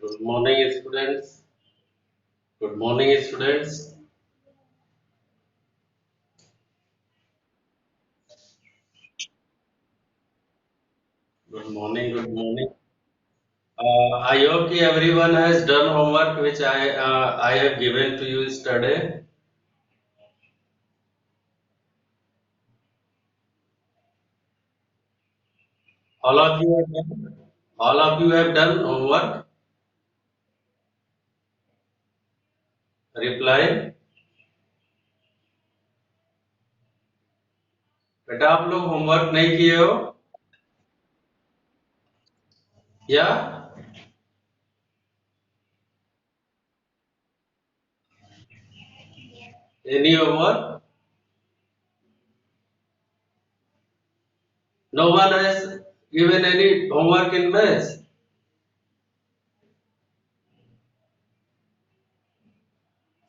Good morning, students. Good morning, students. Good morning. Good morning. I hope everyone has done homework which I have given to you yesterday. All of you have done. All of you have done homework. Reply. बेटा आप लोग homework नहीं किए हो या any homework? No one has given any homework in maths.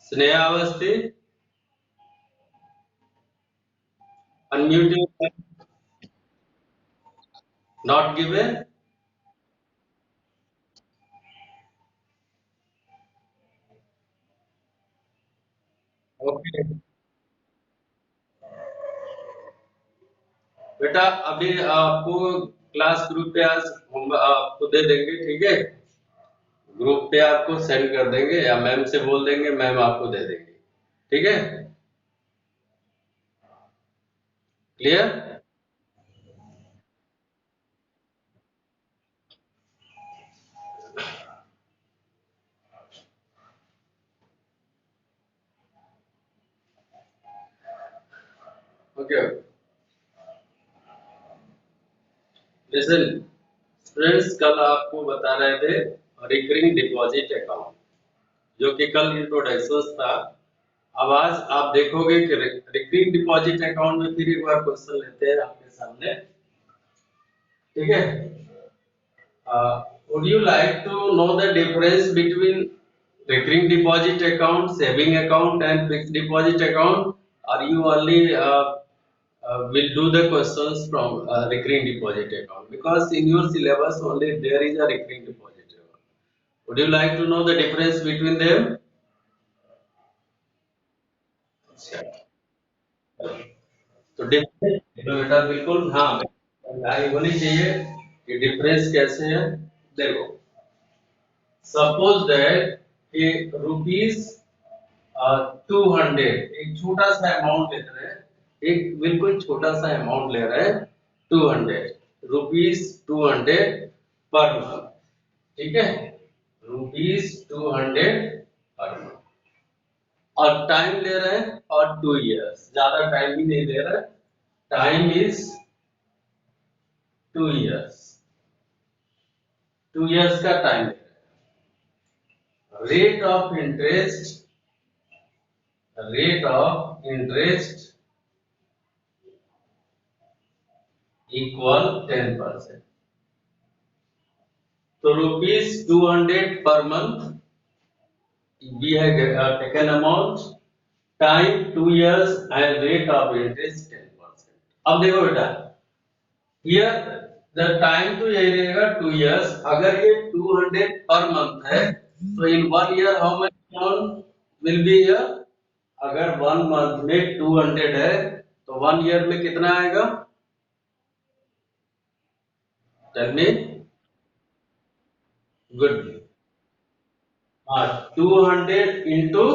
Sneha Avasti, unmute yourself. Not given. Okay. बेटा अभी आपको क्लास ग्रुप पे आज हम आपको दे देंगे, ठीक है। ग्रुप पे आपको सेंड कर देंगे या मैम से बोल देंगे, मैम आपको दे देंगे, ठीक है। क्लियर? ओके। लिसन स्टूडेंट्स, कल आपको बता रहे थे रिकरिंग डिपॉजिट अकाउंट, जो कि कल इंट्रोडक्शन था। अब आज आप देखोगे कि रिकरिंग डिपॉजिट अकाउंट में फिर एक बार क्वेश्चन लेते हैं आपके सामने, ठीक है। Would you like to know the difference between recurring deposit account, saving account, and fixed deposit account? Or you only will do the questions from recurring deposit account? Because in your syllabus only there is a recurring deposit account. Would you like to know the difference between them? अच्छा, तो difference बेटा बिल्कुल हाँ, जानकारी होनी चाहिए कि difference कैसे है। देखो, सपोज दैट कि रुपीज 200, एक छोटा सा अमाउंट ले रहे हैं, एक बिल्कुल छोटा सा अमाउंट ले रहे हैं, 200 रुपीज, 200 पर मंथ, ठीक है। रुपीज 200 पर मंथ, और टाइम ले रहे हैं और 2 इयर्स, ज्यादा टाइम भी नहीं ले रहे हैं, टाइम इज 2 इयर्स, 2 इयर्स का टाइम ले रहे हैं। Rate of interest equal 10%। तो rupees 200 per month, we have taken amount, time 2 years, and rate of interest 10%। अब देखो बेटा, here the time तो यही रहेगा 2 years। अगर ये 200 पर मंथ है तो in 1 year how much amount will be here? अगर 1 मंथ में 200 है तो 1 year में कितना आएगा? Tell me. Good. 200 इंटू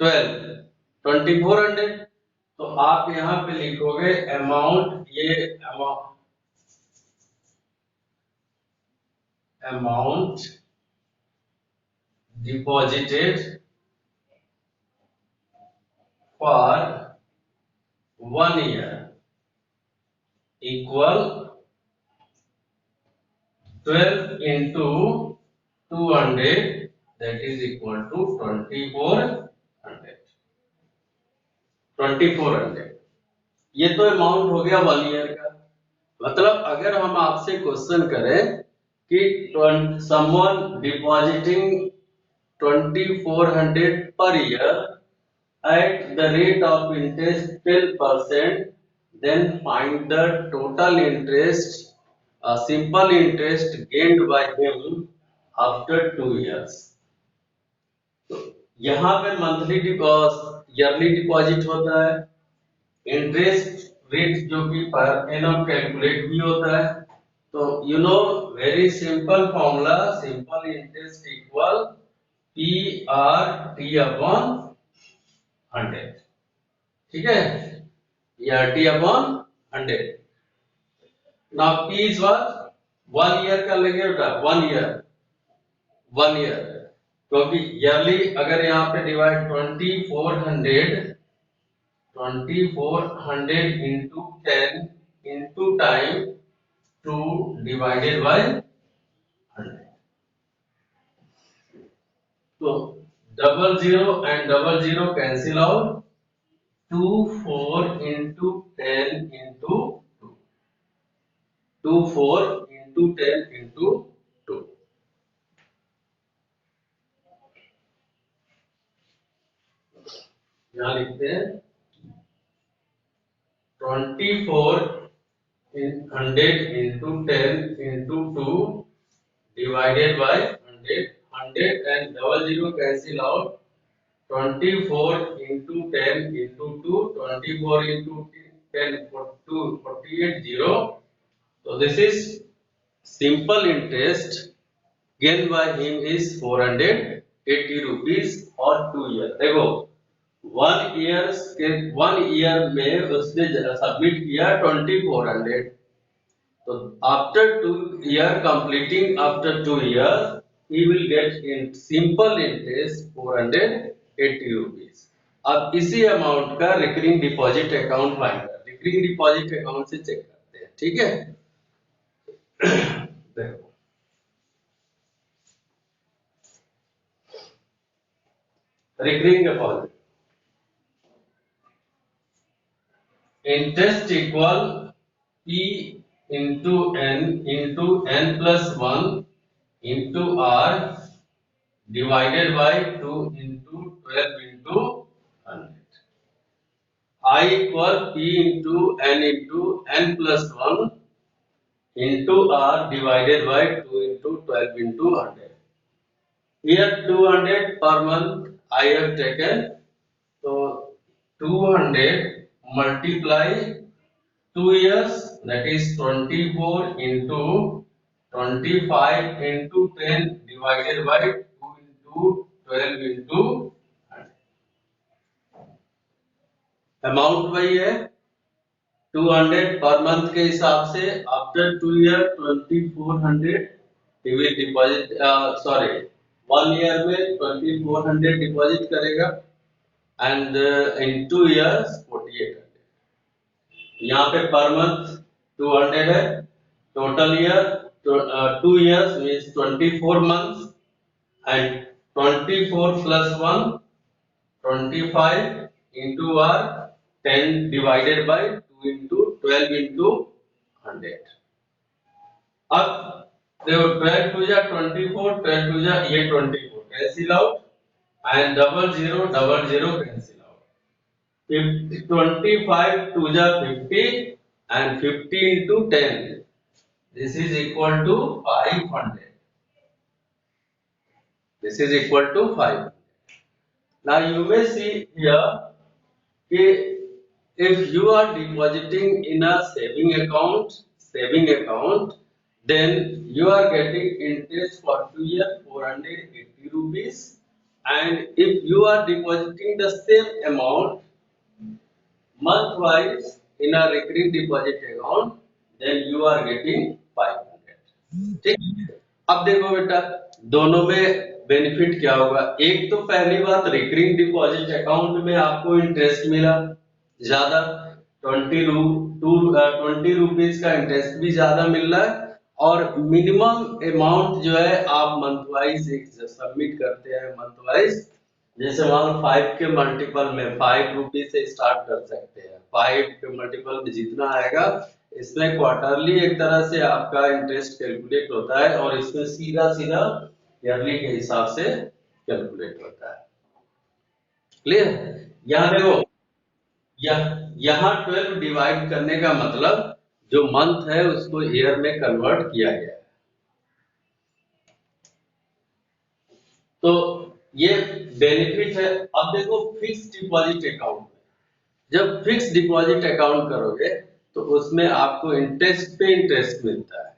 12, 2400। तो आप यहाँ पे लिखोगे अमाउंट, ये amount deposited for 1 year equal 12 into 200, that is equal to 2400। ये तो अमाउंट हो गया 1 year का। मतलब अगर हम आपसे क्वेश्चन करें कि someone depositing 2400 per year at the rate of interest 10%, then find the total interest, simple interest gained by him after 2 years। तो यहाँ पे मंथली ईयरली डिपॉजिट होता है, इंटरेस्ट रेट जो कि पर एनम कैलकुलेट भी होता है। तो you know very simple formula, simple interest equal P R T upon 100, ठीक है, या T upon 100। Now P is what, 1 year का लेंगे बेटा, 1 ईयर क्योंकि ईयरली अगर यहाँ पे divide 2400 into 10 into time 2 divided by 100। तो 00 and 00 cancel out, 24 into 10 into 2, 24 into 10 into 2। यहाँ लिखते हैं 2400 into 10 into 2 divided by 100, 100 and 00 cancel out, 24 into 10 into 2, 24 into 10 for 2, 48 0. So this is simple interest gained by him is 480 rupees or 2 year। देखो 1 year में उसने submit किया 2400। So after 2 year completing, after 2 years, he will get in simple interest 480 rupees। अब इसी amount का recurring deposit account find कर, recurring deposit account से check करते हैं, ठीक है। देखो recurring deposit, interest equal P into n plus 1 into R divided by 2 into 12 into 100। I equal P into n plus 1 into R divided by 2 into 12 into 100। Here 200 per month I have taken, so 200 multiply 2 years, that is 24 into 25 into 10 divided by 2 into 12 into 100। Amount वही है 200 per month के हिसाब से। After 2 year 2400 he will deposit, sorry 1 year में 2400 deposit करेगा and in 2 years 4800। यहाँ पे per month 200 है, total year 2 years means 24 months and 24 plus 1 25 into R 10 divided by 2 into 12 into 100। अब देखो 12 टू जा 24, 12 टू जा ये 24 cancel out and 00 cancel out, 25 टू जा 50 and 50 into 10, this is equal to 500। This is equal to 500। Now you may see here if you are depositing in a saving account, then you are getting interest for 2 years 480 rupees, and if you are depositing the same amount month wise in a recurring deposit account, then you are getting 500। ठीक, अब देखो बेटा दोनों में benefit क्या होगा। एक तो पहली बात रिकरिंग डिपॉजिट अकाउंट में आपको इंटरेस्ट मिला ज्यादा, 20 रुपीज का इंटरेस्ट भी ज्यादा मिल रहा है, और मिनिमम अमाउंट जो है आप मंथ वाइज सबमिट करते हैं मंथ वाइज। जैसे मान लो 5 के मल्टीपल में 5 रुपीज से स्टार्ट कर सकते हैं, 5 के मल्टीपल में जितना आएगा, इसमें क्वार्टरली एक तरह से आपका इंटरेस्ट कैलकुलेट होता है और इसमें सीधा सीधा ईयरली के हिसाब से कैलकुलेट होता है। क्लियर? यहाँ देखो यहाँ 12 डिवाइड करने का मतलब जो मंथ है उसको ईयर में कन्वर्ट किया गया है। तो ये बेनिफिट है। अब देखो फिक्स डिपॉजिट अकाउंट, जब फिक्स डिपॉजिट अकाउंट करोगे तो उसमें आपको इंटरेस्ट पे इंटरेस्ट मिलता है,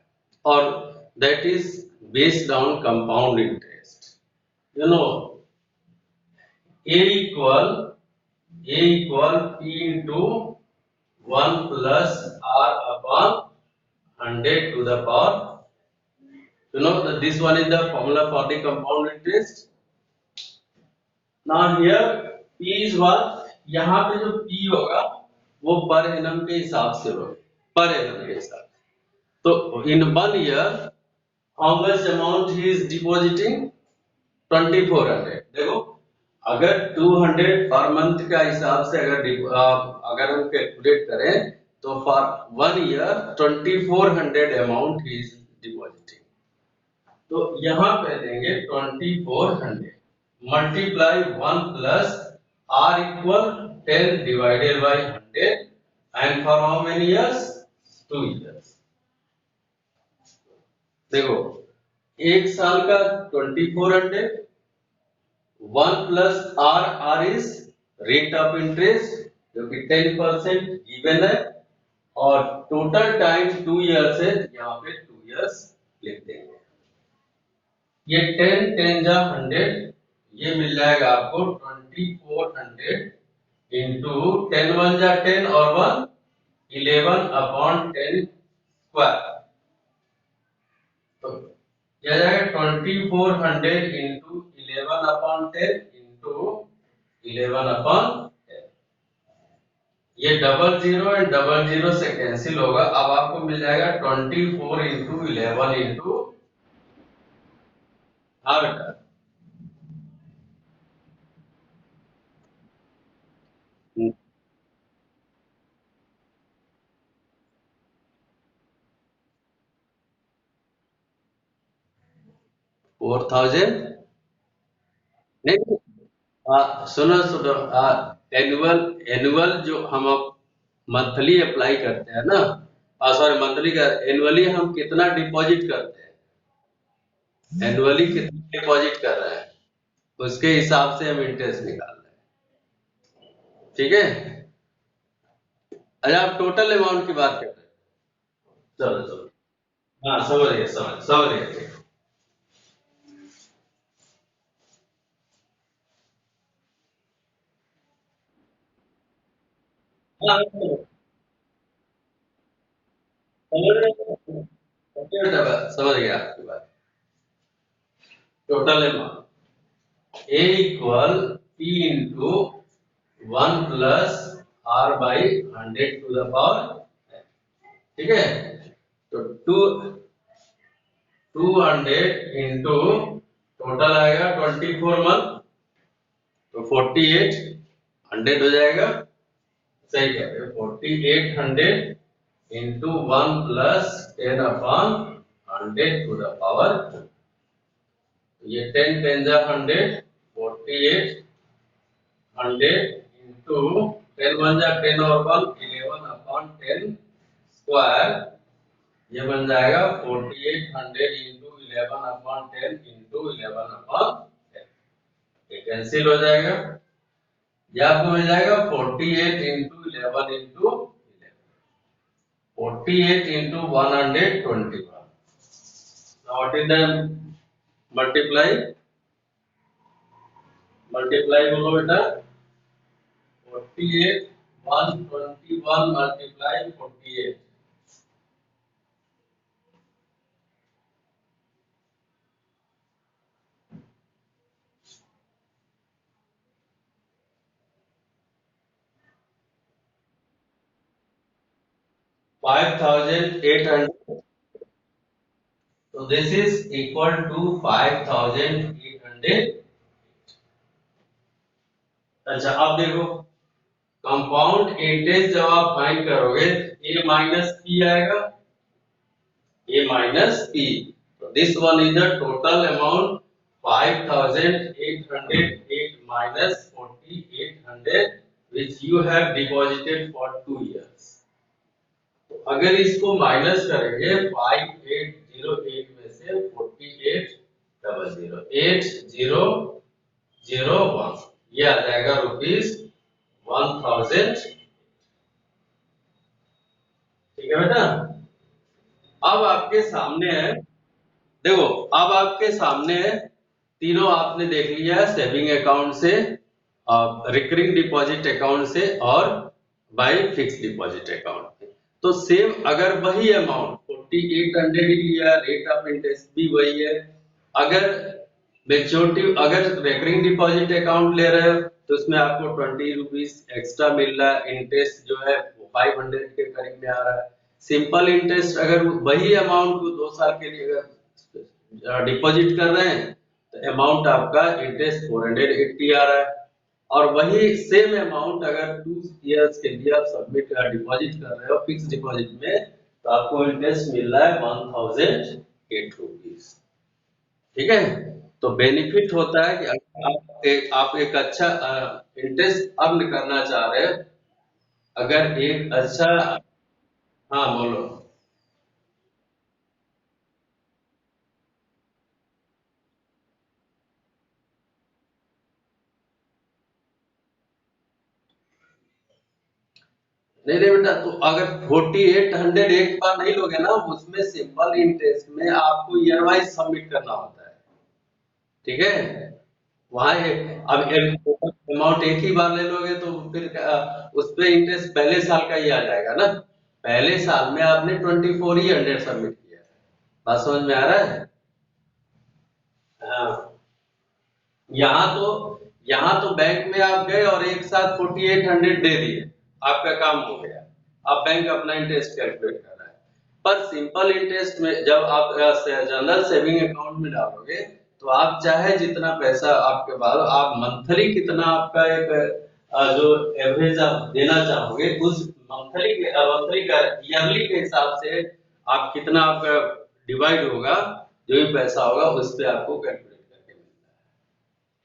और that is based on compound interest. You know A equal P into 1 plus R upon 100 to the power. You know that this one is the formula for the compound interest. Now here P is what? यहाँ पे जो P होगा वो per annum के हिसाब से होगा, per annum के हिसाब से। तो in 1 year how much amount he is depositing? 2400। देखो अगर 200 पर मंथ का हिसाब से अगर हम कैलकुलेट करें तो फॉर 1 ईयर 2400 अमाउंट ही इज डिपॉजिटिंग। तो यहाँ पे देंगे 2400 multiply 1 plus r equal 10 divided by 100 and for how many years? 2 years. देखो एक साल का 2400, 1 plus r is rate of interest जो कि 10% गिवन है, और टोटल टाइम 2 इयर्स है, यहाँ पे 2 इयर्स लिख देंगे। ये 10 10 जा 100, ये मिल जाएगा आपको 2400 इंटू 10 1 जा 10 और 1 11 अपॉन 10 स्क्वायर। तो क्या जाएगा 2400 इंटू 11 अपॉन 10 इंटू 11 अपॉन 10। ये double zero and double zero से कैंसिल होगा। अब आपको मिल जाएगा 24 इंटू 11 इंटू, हाँ बेटा 4000 नहीं। सुनो सुनो, एनुअल एनुअल जो हम मंथली अप्लाई करते हैं ना, सॉरी मंथली का एनुअली हम कितना डिपॉजिट करते हैं, एनुअली कितना डिपॉजिट कर रहे हैं उसके हिसाब से हम इंटरेस्ट निकाल रहे हैं। ठीक है, अच्छा आप टोटल अमाउंट की बात कर रहे हैं। चलो चलो, हाँ समझ गए समझ समझ गए। हाँ समझ गया आपकी बात। Total amount A equal P into 1 plus r by 100 to the power. ठीक है, तो 200 इंटू टोटल आएगा 24 मंथ, तो 48 100 हो जाएगा। सही कह रहे हो, 4800 into 1 plus 10 upon 100 to the power. ये 10 10 जा 100, 48 100 इंटू 10 1 जा 10 और 1 11 अपॉन 10 स्क्वायर। ये बन जाएगा 4800 इंटू 11 अपॉन 10 इंटू 11 अपॉन 10। ये कैंसिल हो जाएगा, ये आपको मिल जाएगा 48 into 11 into 48 into 121. Now what is the multiply? Multiply बोलो बेटा, 48 121 multiply 48, 5800। So this is equal to 5800। अच्छा अब देखो कंपाउंड इंटरेस्ट जब आप फाइंड करोगे ए माइनस पी आएगा, a minus p, so this one is the total amount 5808 minus 4800 which you have deposited for 2 years। तो अगर इसको माइनस करेंगे 5808 में से 48 008001, ये आ जाएगा ₹1000। ठीक है बेटा। अब आपके सामने है, देखो अब आपके सामने है, तीनों आपने देख लिया है, सेविंग अकाउंट से, रिकरिंग डिपॉजिट अकाउंट से और बाय फिक्स डिपॉजिट अकाउंट से। तो सेम अगर वही अमाउंट 4800 ही लिया, रेट ऑफ इंटरेस्ट भी वही है। अगर मेच्योरिटी, अगर रिकरिंग डिपॉजिट अकाउंट ले रहे हो तो उसमें आपको 20 रुपीज एक्स्ट्रा मिल रहा है, इंटरेस्ट जो है वो 500 के करीब में आ रहा है। सिंपल इंटरेस्ट अगर वही अमाउंट को 2 साल के लिए अगर डिपॉजिट कर रहे हैं तो अमाउंट आपका इंटरेस्ट 480 आ रहा है। और वही सेम अमाउंट अगर 2 इयर्स के लिए आप सबमिट डिपॉजिट कर रहे हो फिक्स डिपॉजिट में, तो आपको इंटरेस्ट मिल रहा है 1008 रुपीज। ठीक है। तो बेनिफिट होता है कि आप एक अच्छा इंटरेस्ट अर्न करना चाह रहे हैं, अगर एक अच्छा। हाँ बोलो। नहीं नहीं बेटा, तो अगर 4800 एक बार नहीं लोगे ना, उसमें सिंपल इंटरेस्ट में आपको ईयर वाइज सबमिट करना होता है। ठीक है। वहां अब अमाउंट एक ही बार ले लोगे तो फिर उस पे इंटरेस्ट पहले साल का ही आ जाएगा ना। पहले साल में आपने 2400 सबमिट किया है। बात समझ में आ रहा है? हाँ। यहाँ तो यहाँ तो बैंक में आप गए और एक साथ 4800 दे दिए, आपका काम हो गया। अब बैंक अपना इंटरेस्ट कैलकुलेट कर रहा है। पर सिंपल इंटरेस्ट में जब आप जनरल सेविंग अकाउंट में डालोगे तो आप चाहे जितना पैसा आपके पास, आप मंथली कितना आपका एक जो एवरेज आप देना चाहोगे उस मंथली का ईयरली के हिसाब से आप कितना आपका डिवाइड होगा, जो भी पैसा होगा उस पे आपको कैलकुलेट करके मिलता है।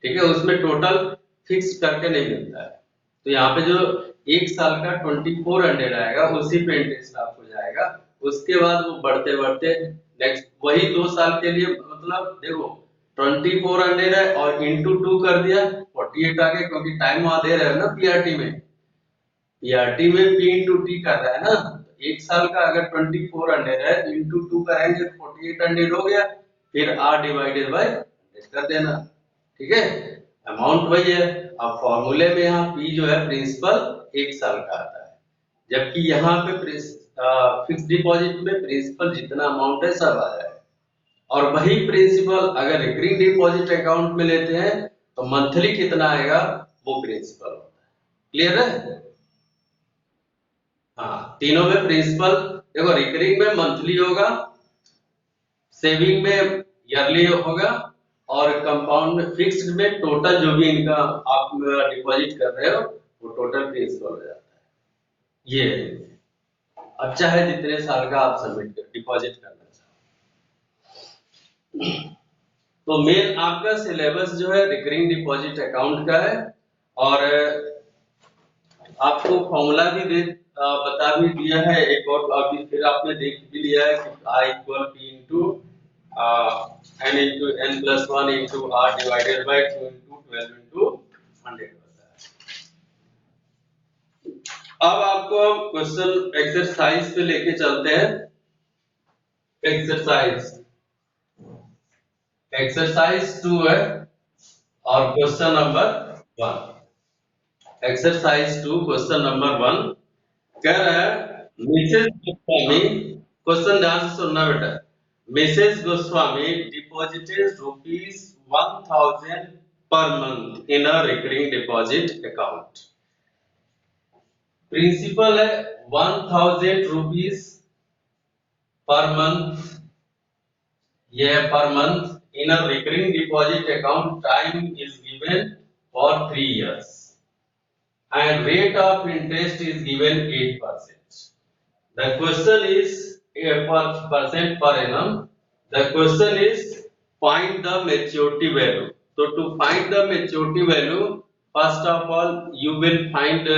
ठीक है। उसमें टोटल फिक्स करके नहीं मिलता है। तो यहाँ पे जो एक साल का 2400 आएगा उसी पे इंटरेस्ट आपको जाएगा। उसके बाद वो बढ़ते बढ़ते नेक्स्ट वही 2 साल के लिए, मतलब देखो 2400 है और इंटू 2 कर दिया 48 आ गया, क्योंकि टाइम वहां दे रहे हो ना पीआरटी में। पीआरटी में पी इंटू टी कर रहा है ना, तो एक साल का अगर 2400 है तो इंटू 2 करेंगे 4800 हो गया, फिर आर डिवाइडेड बाय कर देना। ठीक है। अमाउंट वही है। अब फॉर्मूले में यहाँ पी जो है प्रिंसिपल एक साल का आता है, जबकि यहाँ पे फिक्स डिपॉजिट में प्रिंसिपल जितना अमाउंट है सब आ जाए। और वही प्रिंसिपल अगर रिकरिंग डिपॉजिट अकाउंट में लेते हैं तो मंथली कितना आएगा वो प्रिंसिपल होता है। क्लियर है? हाँ, तीनों में प्रिंसिपल, देखो रिकरिंग में मंथली होगा, सेविंग में ईयरली होगा, और कंपाउंड में फिक्स्ड में टोटल जो भी इनका आप डिपॉजिट कर रहे हो वो टोटल प्रिंसिपल हो जाता है। ये है। अब चाहे जितने साल का आप सबमिट कर डिपॉजिट करना चाहो। तो मेन आपका सिलेबस जो है रिकरिंग डिपॉजिट अकाउंट का है। और आपको फॉर्मूला भी बता भी दिया है एक, और अभी फिर आपने देख भी लिया है कि I equal P into n into n plus 1 into R divided by 2 into 12 into 100 होता है। अब आपको हम क्वेश्चन एक्सरसाइज पे लेके चलते हैं। एक्सरसाइज एक्सरसाइज 2 है और question number 1। Exercise 2 question number 1 कह रहा है, मिसेस गोस्वामी, क्वेश्चन ध्यान से सुनना बेटा। Mrs Goswami deposited ₹1000 per month in a recurring deposit account। Principal है ₹1000 पर मंथ, ये per month in a recurring deposit account, time is given for 3 years and rate of interest is given 8%. The question is percent per annum. The question is find the maturity value. So to find the maturity value, first of all you will find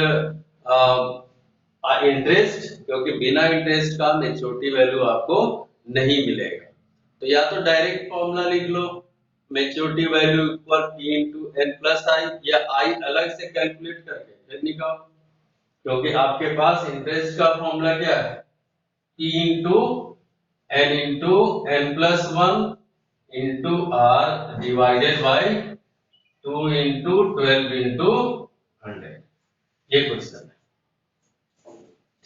interest, क्योंकि बिना interest का maturity value आपको नहीं मिलेगा। तो या तो direct formula लिख लो maturity value equal P into N plus I, या आई अलग से कैलकुलेट करके फिर निकालो, क्योंकि आपके पास इंटरेस्ट का फॉर्मूला क्या है, P into N plus one into are divided by 2 into 12 into 100। ये क्वेश्चन है,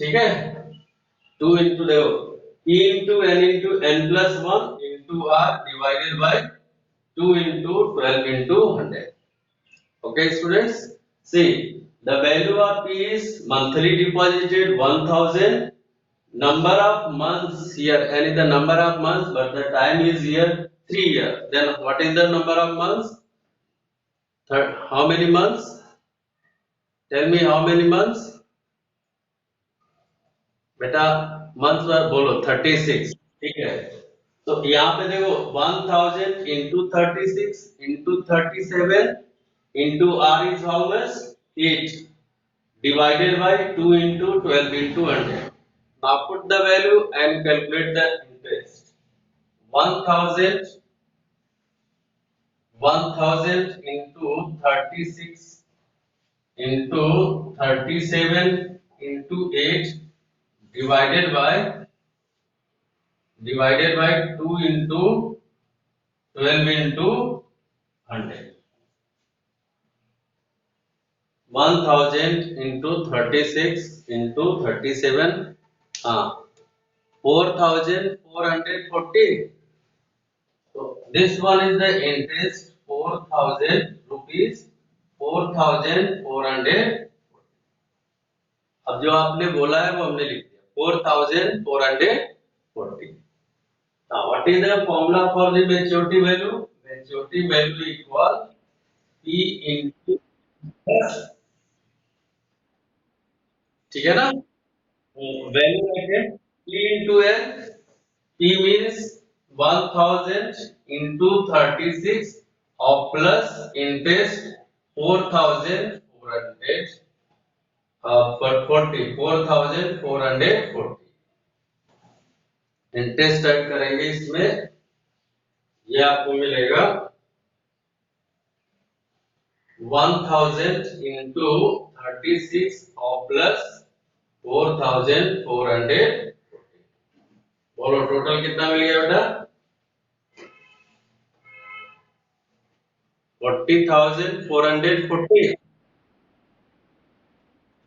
ठीक है। 2 इंटू देखो P into N plus one into are divided by 2 into 12 into 100। Okay, students. See, the value of P is monthly deposited 1000. Number of months here, and the number of months, but the time is here 3 years. Then what is the number of months? How many months? Tell me how many months? बेटा month बोलो 36, ठीक है। तो यहाँ पे देखो 1000 into 36 into 37 into r is how much 8 divided by 2 into 12 into 100. Now put the value and calculate the interest. 1000 into 36 into 37 into 8 divided by 2 into 12 into 100. 1000 into 36 into 37, 4440. So this one is the interest 4000 rupees, 4400। अब जो आपने बोला है वो हमने लिख दिया 4440। Now what is the formula for the maturity value? Maturity value equal P into S, ठीक है ना। वैल्यू रखें P into N। P means 1000 into 36 of plus interest 4400 40 4440 interest add करेंगे इसमें, ये आपको मिलेगा 1000 into 36 of plus 4400। बोलो टोटल कितना मिल गया बेटा? 40,440।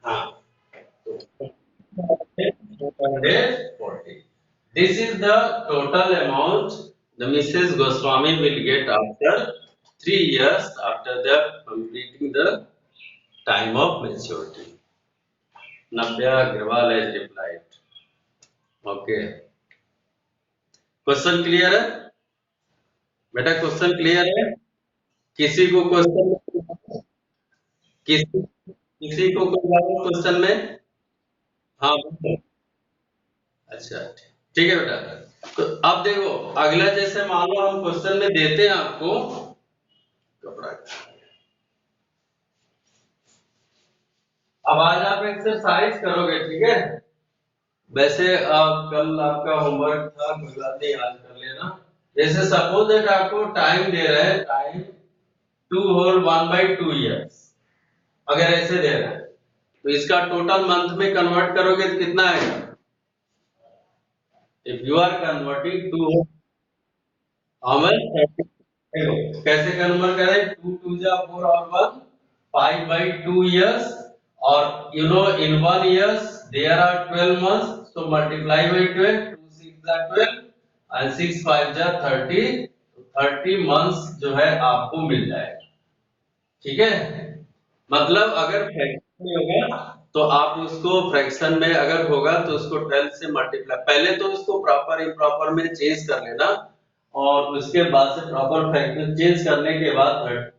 हाँ, 440। This is the total amount the Mrs. Goswami will get after 3 years after the completing the time of maturity. Navya Agrawal has replied. Okay. Question clear है बेटा? क्वेश्चन क्लियर है? किसी को क्वेश्चन किसी को कोई डाउट क्वेश्चन में? हाँ अच्छा ठीक है बेटा। तो अब देखो अगला, जैसे मान लो हम क्वेश्चन में देते हैं आपको कपड़ा, अब आज आप एक्सरसाइज करोगे, ठीक है। वैसे कल आपका होमवर्क था, कोई बात नहीं, आज कर लेना। जैसे सपोज दैट आपको टाइम दे रहा है, टाइम टू होल 1/2 ईयर्स, अगर ऐसे दे रहा है तो इसका टोटल मंथ में कन्वर्ट करोगे तो कितना आएगा? If you are converting to how much, कैसे कन्वर्ट करें? 2 2 जा 4 और 1 5/2 years, और you know in 1 years there are 12 months, so multiply by 12, 2 6 are 12 and 6 5 जा 30, 30 months जो है आपको मिल जाएगा, ठीक है। मतलब अगर फ्रैक्शन में होगा तो आप उसको फ्रैक्शन में अगर होगा तो उसको 12 से मल्टीप्लाई, पहले तो उसको प्रॉपर इम्प्रॉपर में चेंज कर लेना, और उसके बाद से प्रॉपर फ्रैक्शन चेंज करने के बाद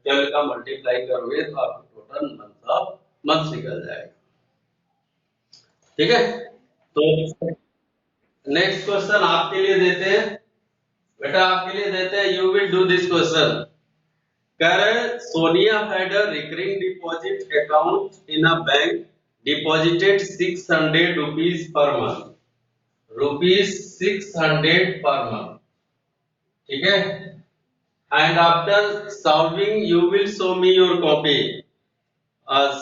12 का मल्टीप्लाई करोगे तो आपको टोटल मंथ ऑफ मंथ निकल जाएगा, ठीक है। तो नेक्स्ट क्वेश्चन आपके लिए देते हैं बेटा, आपके लिए देते हैं, you will do this question. कह रहे Sonia had a recurring deposit account in a bank, deposited 600 rupees per month, rupees 600 per month, ठीक है। and after solving you will show me your copy.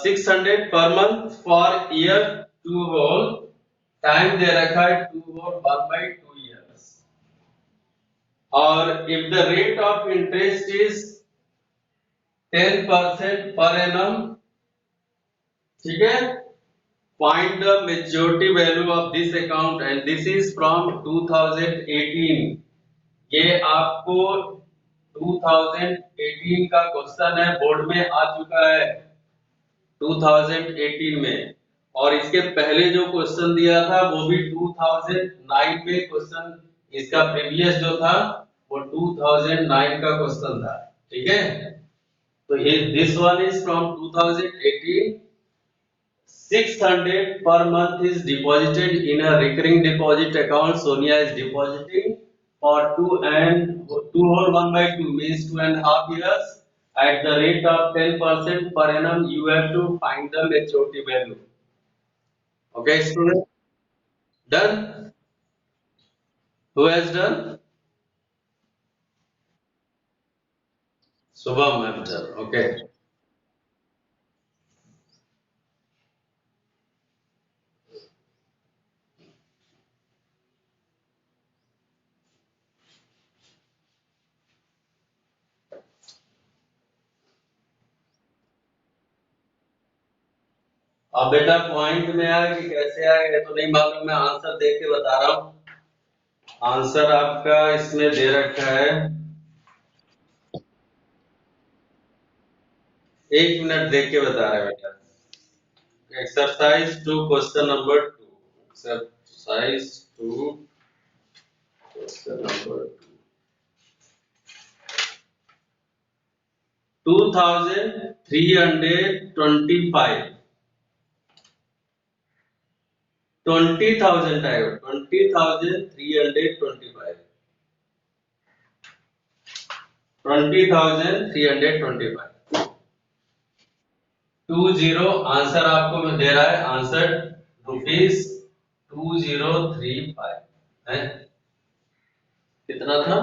600 per month for year 2 whole, time दे रखा है 2 whole 1/2 years, और if the rate of interest is 10% per annum, ठीक है, find the maturity value of this account, and this is from 2018. ये आपको 2018 का question है, board में आ चुका है 2018 में, और इसके पहले जो क्वेश्चन दिया था वो भी 2009 में क्वेश्चन, इसका प्रीवियस जो था वो 2009 का क्वेश्चन था, ठीक है। तो ये this one is from 2018. 600 per month is deposited in a recurring deposit account. Sonia is depositing for 2 whole 1/2 means 2.5 years at the rate of 10% per annum. You have to find the maturity value. Okay, student? Done? Who has done? Subham has done. Okay. अब बेटा point में आया कि कैसे आएगा तो नहीं मालूम, मैं आंसर देख के बता रहा हूँ। आंसर आपका इसमें दे रखा है, 1 मिनट देख के बता रहे हैं बेटा। Exercise 2, question number 2. Exercise 2, question number 2. 2325. 20,000 आएगा, 20,325. 20,325. 20 आंसर आपको मैं दे रहा है, आंसर ₹2035 है। कितना था?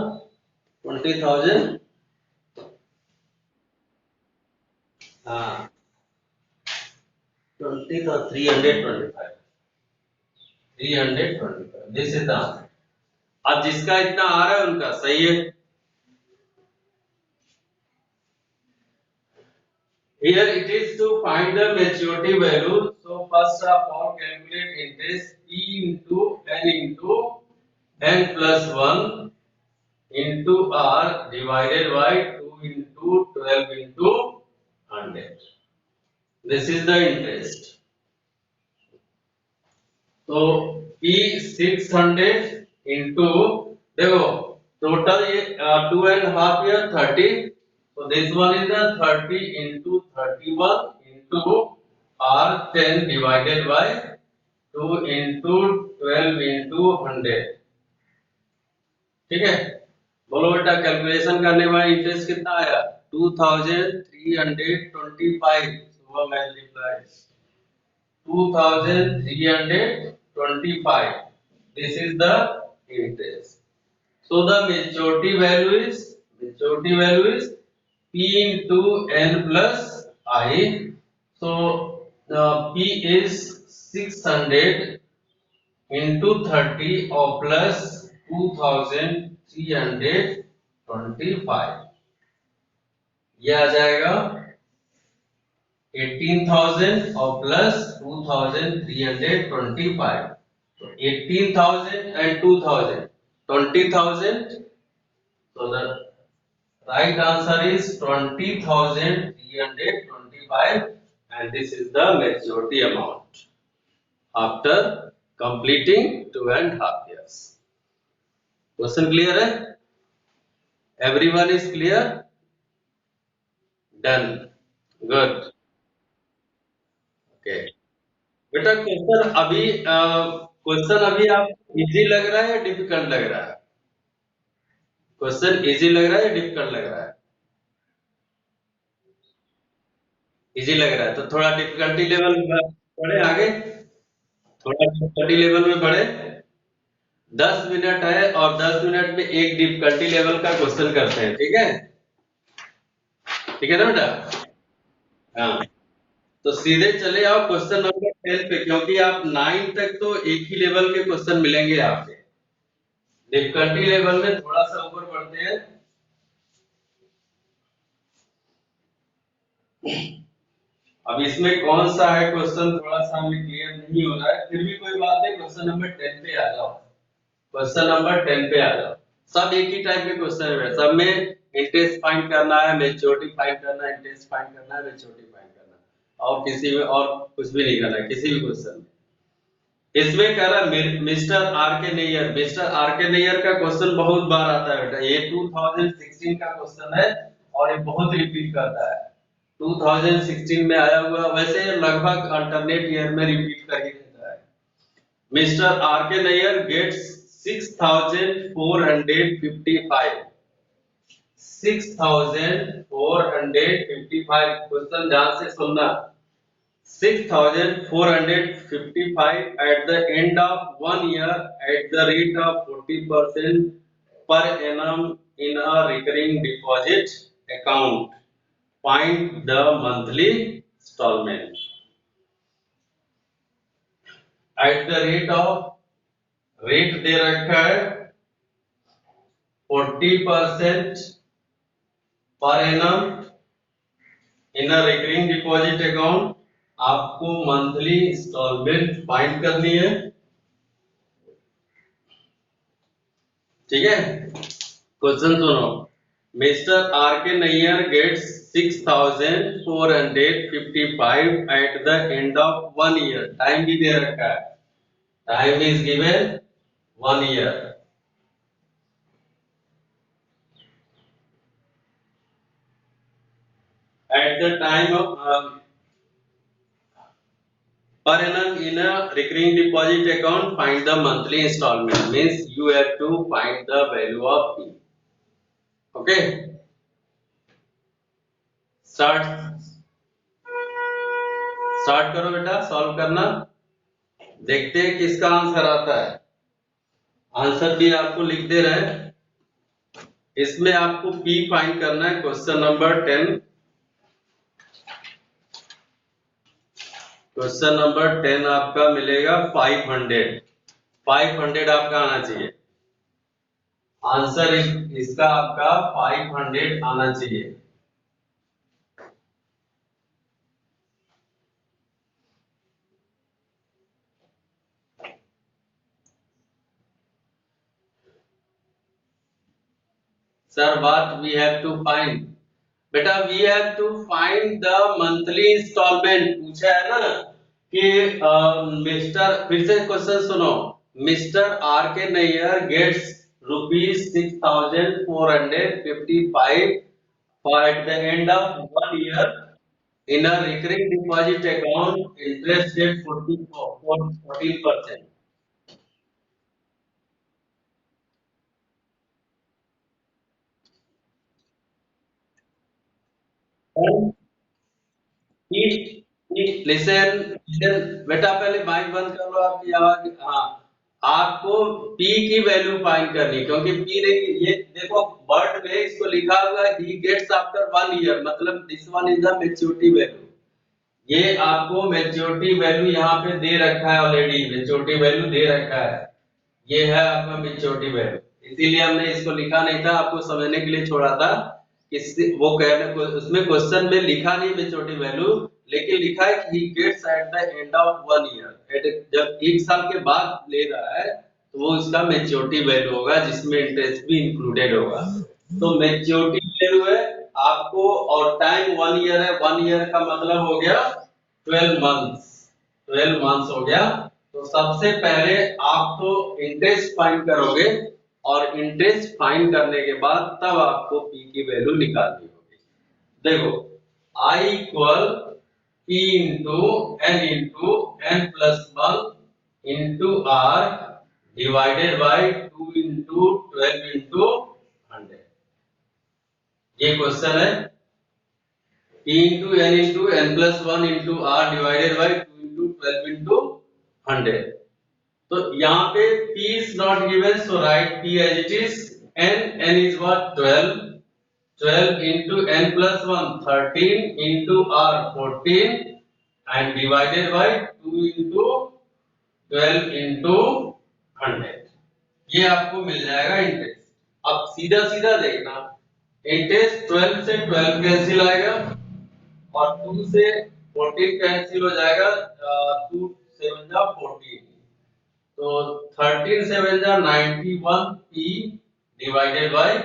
20,000, हाँ 20,325. 325, दिस इज द आंसर। अब जिसका इतना आ रहा है उनका सही है। Here it is to find the maturity value. So first of all calculate interest P into n plus 1 into R divided by 2 into 12 into 100. This is the interest. So P 600 into, देखो total ये 2.5 year 30. So this one is the 30 into 31 into R 10 divided by 2 into 12 into 100. ठीक है, बोलो बेटा calculation करने में interest कितना आया? 2325. सुबह multiply 2325. This is the interest. So the maturity value is P into n plus I. So P is 600 into 30 or plus 2,325. ये आ जाएगा 18,000 और प्लस 2,325. तो 18,000 and 2,000, 20,000. So the right answer is 20,325, and this is the maturity amount after completing 2.5 years. Question clear है? Everyone is clear? Done. Good. Okay. बेटा question अभी आप easy लग रहा है या डिफिकल्ट लग रहा है? क्वेश्चन इजी लग रहा है या डिफिकल्ट लग रहा है? इजी लग रहा है तो थोड़ा डिफिकल्टी लेवल में बढ़े आगे, थोड़ा डिफिकल्टी लेवल में बढ़े। 10 मिनट है और 10 मिनट में एक डिफिकल्टी लेवल का क्वेश्चन करते हैं, ठीक है? ठीक है ना बेटा? हाँ, तो सीधे चले आओ क्वेश्चन नंबर 10 पे, क्योंकि आप 9 तक तो एक ही लेवल के क्वेश्चन मिलेंगे आपके। डिफिकल्टी लेवल में थोड़ा सा ऊपर बढ़ते हैं। अब इसमें कौन सा है क्वेश्चन थोड़ा सा हमें क्लियर नहीं हो रहा है, फिर भी कोई बात नहीं, क्वेश्चन नंबर 10 पे आ जाओ। क्वेश्चन नंबर 10 पे आ जाओ। सब एक ही टाइप के क्वेश्चन है, सब में इंटरेस्ट फाइंड करना है, मैच्योरिटी फाइंड करना है, इंटरेस्ट फाइंड करना है, मैच्योरिटी फाइंड करना है, और किसी में और कुछ भी नहीं करना है किसी भी क्वेश्चन में। इसमें कह रहा mister R K Nayyar, mister R K Nayyar का क्वेश्चन बहुत बार आता है बेटा, ये 2016 का क्वेश्चन है और ये बहुत रिपीट करता है। 2016 में आया हुआ, वैसे लगभग अल्टरनेट ईयर में रिपीट कर ही देता है। Mister R K Nayyar gets 6455, 6455 question ध्यान से सुनना। 6455 at the end of 1 year at the rate of 40% per annum in a recurring deposit account. Find the monthly installment. At the rate दे रखा है 40% per annum in a recurring deposit account. आपको monthly instalment find करनी है, ठीक है? Question सुनो। Mr R K Nayyar gets 6455 at the end of 1 year। Time भी दे रखा है, time is given 1 year। At the time of per annum in a recurring deposit account, find the monthly installment, means you have to find the value of P। okay, start करो बेटा solve करना, देखते हैं किसका answer आता है। Answer भी आपको लिख दे रहे हैं, इसमें आपको P फाइंड करना है। क्वेश्चन नंबर 10, क्वेश्चन नंबर 10 आपका मिलेगा 500 आपका आना चाहिए। आंसर इसका आपका 500 आना चाहिए। Sir, what we have to find? बेटा we have to find the monthly installment। पूछा है ना कि मिस्टर, फिर से क्वेश्चन सुनो। Mr R K Nayyar gets ₹6455 at the end of 1 year in a recurring deposit account, interest rate 14%। Listen listen बेटा, पहले माइक बंद कर लो, आपकी आवाज। हाँ, आपको पी की वैल्यू फाइंड करनी, क्योंकि पी नहीं, ये देखो वर्ड में इसको लिखा हुआ है ही गेट्स आफ्टर 1 year, मतलब this one is the maturity value. ये आपको मैच्योरिटी वैल्यू यहाँ पे दे रखा है, ऑलरेडी मैच्योरिटी वैल्यू दे रखा है, ये है आपका मैच्योरिटी वैल्यू। इसीलिए हमने इसको लिखा नहीं था, आपको समझने के लिए छोड़ा था। वो कहने को उसमें क्वेश्चन में लिखा नहीं मैच्योरिटी वैल्यू, लेकिन लिखा है कि he gets at the end of 1 year, जब 1 साल के बाद ले रहा है तो वो उसका मैच्योरिटी वैल्यू होगा, जिसमें इंटरेस्ट भी इंक्लूडेड होगा। तो मैच्योरिटी वैल्यू है आपको, और टाइम 1 year है। 1 year का मतलब हो गया 12 मंथ्स, 12 मंथ्स हो गया। तो सबसे पहले आप तो इंटरेस्ट फाइंड करोगे, और इंटरेस्ट फाइंड करने के बाद तब आपको पी की वैल्यू निकालनी होगी। देखो I equal P into N plus 1 into are divided by 2 into 12 into 100। ये क्वेश्चन है। P into n plus 1 into r divided by 2 into 12 into 100। तो यहाँ पे P is not given, so write P as it is। N is what? 12। 12 into n plus 1 13 into r 14 and divided by 2 into 12 into 100। ये आपको मिल जाएगा interest. अब सीधा सीधा देखना, इंटरेस्ट 12 से 12 कैंसिल आएगा और 2 से 14 कैंसिल हो जाएगा। 2 7 जा 14, तो 13 7 जा 91 p डिवाइडेड बाय,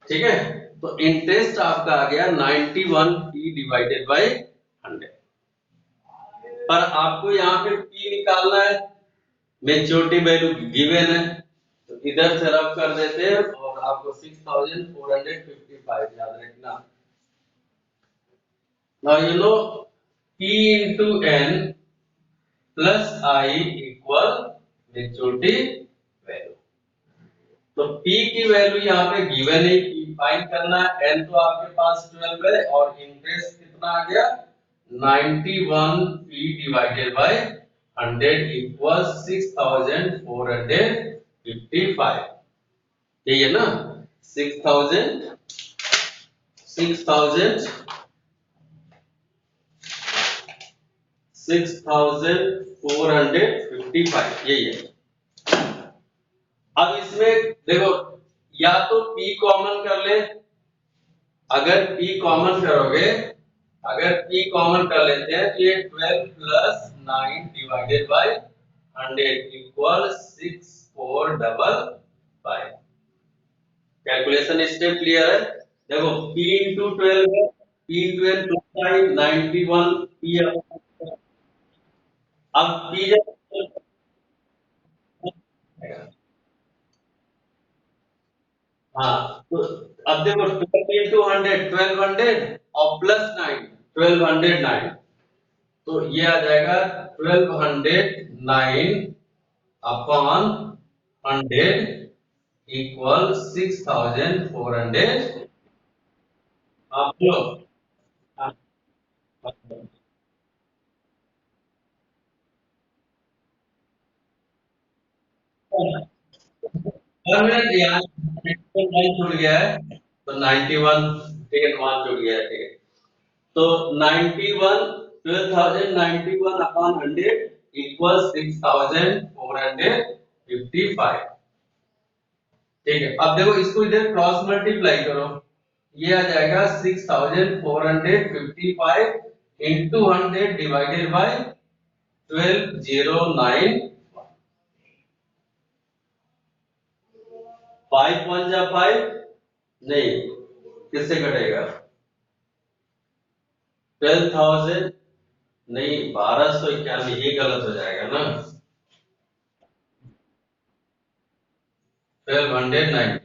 ठीक है। तो इंटरेस्ट आपका आ गया 91 p डिवाइडेड बाय 100। पर आपको यहाँ पे p निकालना है, मेच्योरिटी वैल्यू गिवन है, तो इधर से रब कर देते हैं और आपको 6455 याद रखना। Now you know p into n plus I equal maturity value. तो p की वैल्यू यहाँ पे गिवन है, p फाइंड करना है। n तो आपके पास 12 है और इंटरेस्ट कितना आ गया 91 p डिवाइडेड बाय 100 इक्वल 6455। यही है ना, 6455, यही है। अब इसमें देखो, या तो p कॉमन कर ले, अगर p कॉमन करोगे, अगर p कॉमन कर लेते हैं तो ये 12 plus 9 divided by 100 equal 6455। Calculation step clear है। देखो p इंटू 12 है, p into n plus 91 p। अब p जब, हाँ तो अब देखो 12 इंटू 100 1200 और प्लस 9 1209, तो ये आ जाएगा 1209 अपॉन 100 इक्वल 6400। आप लोग, हाँ, और मैं यहाँ 91 छूट गया है, तो 91, ठीक है, 1 छूट गया है, ठीक है। तो 91 12,091 अपॉन 100 इक्वल 6455, ठीक है। अब देखो इसको इधर क्रॉस मल्टीप्लाई करो, ये आ जाएगा 6455 इंटू 100 डिवाइडेड बाय 1209। 5 1 जा 5, नहीं, किससे कटेगा 12,000, नहीं 1291, ये गलत हो जाएगा ना, 1290,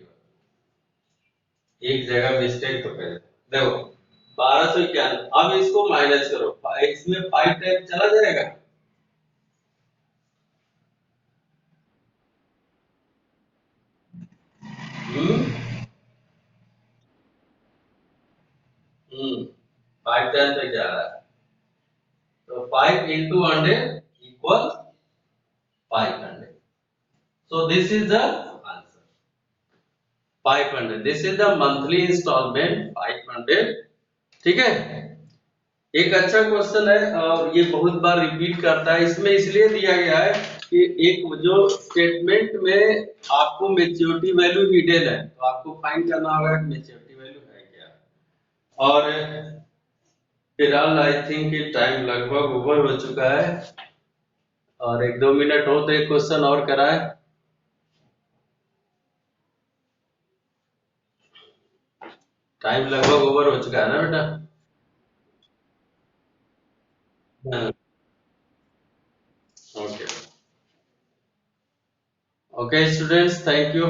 एक जगह मिस्टेक तो कर। देखो 1291, अब इसको माइनस करो, इसमें 5 टाइम चला जाएगा। हम्म 5 टाइम तक जा रहा है, तो 5 into 100 equal 500, so this is the answer, 500, this is the monthly installment 500, ठीक है। एक अच्छा क्वेश्चन है और ये बहुत बार रिपीट करता है, इसमें इसलिए दिया गया है कि एक जो स्टेटमेंट में आपको मेच्योरिटी वैल्यू हिडन है, तो आपको फाइंड करना होगा कि मेच्योरिटी वैल्यू है क्या। और फिलहाल आई थिंक टाइम लगभग ओवर हो चुका है, और 1 2 मिनट हो तो एक क्वेश्चन और कराए। टाइम लगभग ओवर हो चुका है ना बेटा। Okay, okay students, thank you.